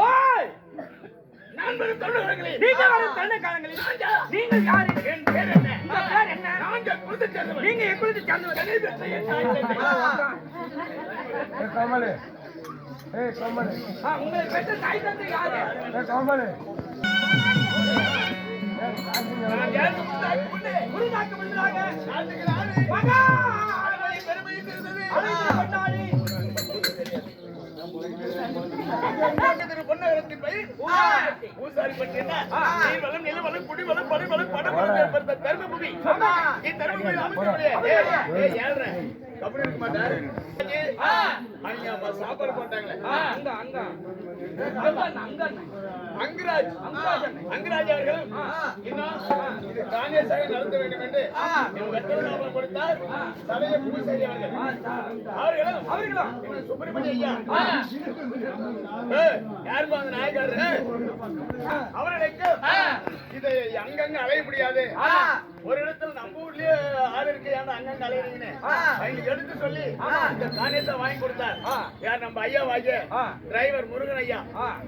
ஓய் நான் வரும் தொண்டர்களே, நீங்க வரும் தொண்டக்காரங்களே, நீங்கள் யாரு? என் பேர் என்ன? உங்க பேர் என்ன? நாங்கள் குலத்தை சேர்ந்தவர். நீங்க எக்குலத்தை சேர்ந்தவர்? என்னை பெற்ற என் தாய் தந்தை. கமலே, கமலே, உங்களை பெற்ற தாய் தந்தை யாரு? கமலே, நான் யாருக்கு முன்னாக்கு முன்னாக மகா பெருமை இருந்தது கொண்டாடி பொன்னகரத்தின் பயிர் ஊசாரி பற்றி என்ன நீர்வளம் நிலவளம் குடிவளம் பரிவளம் படவளம் தர்ம பூமி தர்மபுரி அமைச்சர் அப்படி இருக்க மாட்டாரு சாப்பாடு போட்டாங்களே அங்கராஜ் அங்கராஜ் அவர்கள் இன்னும் இது காங்கிரஸாக நடத்த வேண்டும் என்று வெற்றிநாமம் கொடுத்தார் தலைய பூசாரி அவர்களும் சுப்பிரமணிய ஐயா யாருப்பா அந்த நாயக்காரரு அவர்களுக்கு இதை அங்கங்க அலைய முடியாது ஒரு இடத்துல நம்ம ஊர்லயே ஆள் இருக்கு ஏன் அங்கங்க அலையிறீங்கன்னு அவங்களுக்கு எடுத்து சொல்லி இந்த காணியத்தை வாங்கி கொடுத்தார் யார் நம்ம ஐயா வாங்க டிரைவர் முருகன் ஐயா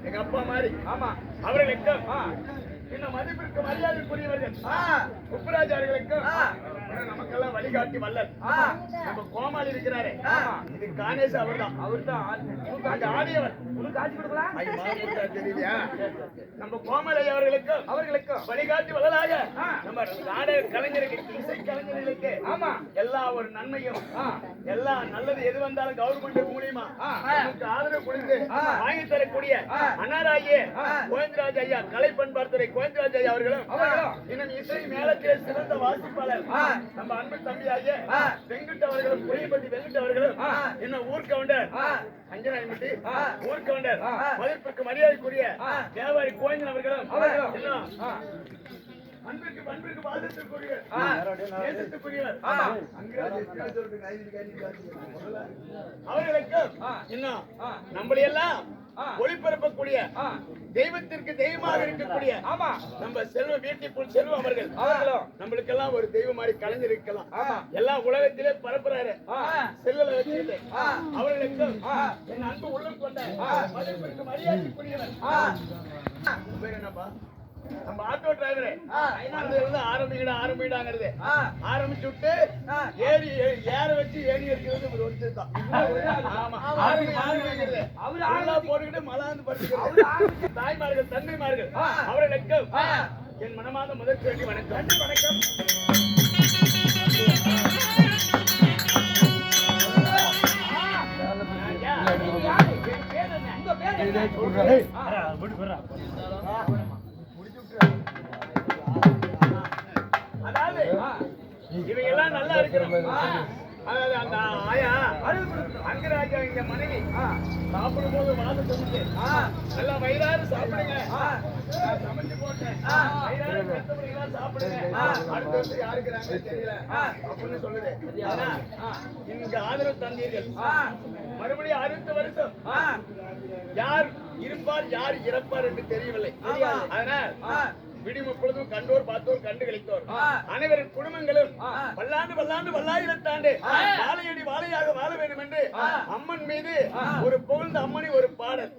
எங்க அப்பா மாதிரி அவர்களுக்கு இந்த மதிப்பிற்கு மரியாதைக்குரியவர்கள் உப்புராஜார்களுக்கும் நமக்கெல்லாம் வழிகாட்டி வல்லல் நம்ம கோமாளி இருக்கிறாரே இது காணேச அவர்தான் அந்த ஆடியவர் காட்சி கொடுக்கலாம் தெரியலையா நம்ம கோமாளி அவர்களுக்கு வழிகாட்டி வல்லலாக நம்ம நாடக கலைஞர்களுக்கு இசை கலைஞர்களுக்கு எல்லா ஒரு நன்மையும் எல்லா நல்லது எது வந்தாலும் கவர்மெண்ட் மூலியமா நமக்கு ஆதரவு கொடுத்து வாங்கி தரக்கூடிய அண்ணாராயே கோவிந்தராஜ் ஐயா கலை பண்பாட்டுத்துறை கோவிந்தராஜ் ஐயா அவர்களும் இன்னும் இசை மேலத்திலே சிறந்த வாசிப்பாளர் நம்ம அன்பு தம்பியாகிய வெங்கட் அவர்களும் புரியப்பட்டி வெங்கட் அவர்களும் இன்னும் ஊர்கவுண்டர் அஞ்சனாயம்பட்டி ஊர்கவுண்டர் மதிப்பிற்கு மரியாதைக்குரிய வியாபாரி கோவிந்தன் அவர்களும் இன்னும் அன்பிற்கு பண்பிற்கு பாதத்திற்குரியவர் நேசத்துக்குரியவர் அவர்களுக்கு இன்னும் நம்மளையெல்லாம் ஒளிபரப்பக்கூடிய தெய்வத்திற்கு தெய்வமாக இருக்கக்கூடிய நம்ம செல்வ வீட்டிற்குள் செல்வம் அவர்கள் நம்மளுக்கு எல்லாம் ஒரு தெய்வம் மாதிரி கலைஞ்சிருக்கலாம் எல்லாம் உலகத்திலே பரப்புறாரு செல்வ வச்சு அவர்களுக்கும் என் அன்பு உள்ளம் கொண்ட மதிப்பிற்கு மரியாதைக்குரியவர் பேர் என்னப்பா நம்ம ஆட்டோ டிரைவரே ஆரம்பிடாங்கிறது ஆரம்பிச்சு விட்டு ஏற வச்சு ஏறி இருக்கிறது ஒருத்தர் தான் போட்டுக்கிட்டு மலாந்து படுத்துக்கிறது தாய்மார்கள் தந்தைமார்கள் அவர்களுக்கு என் மனமாத முதல் கேள்வி வணக்கம் நன்றி வணக்கம் அதாவது இவங்க எல்லாம் நல்லா இருக்கிறோம் அந்த ஆயா அங்கராஜா இந்த மனைவி சாப்பிடும் போது வாத சொல்லிட்டு நல்லா வயிறாறு சாப்பிடுங்க சமைச்சு போட்டேன் வயிறாறு கஷ்டப்படுறீங்களா சாப்பிடுங்க அடுத்த வருஷம் யாருக்குறாங்க தெரியல அப்படின்னு சொல்லுது இங்க ஆதரவு தந்தீர்கள் மறுபடியும் அடுத்த வருஷம் யார் இருப்பார் யார் இறப்பார் என்று தெரியவில்லை அதனால் விடியும் பொழுதும் கண்டோர் பார்த்தோர் கண்டு கழித்தோர் அனைவரின் குடும்பங்களும் பல்லாண்டு பல்லாயிரத்தாண்டு வாழையடி வாழையாக வாழ வேண்டும் என்று அம்மன் மீது ஒரு புகழ்ந்த அம்மனை ஒரு பாடல்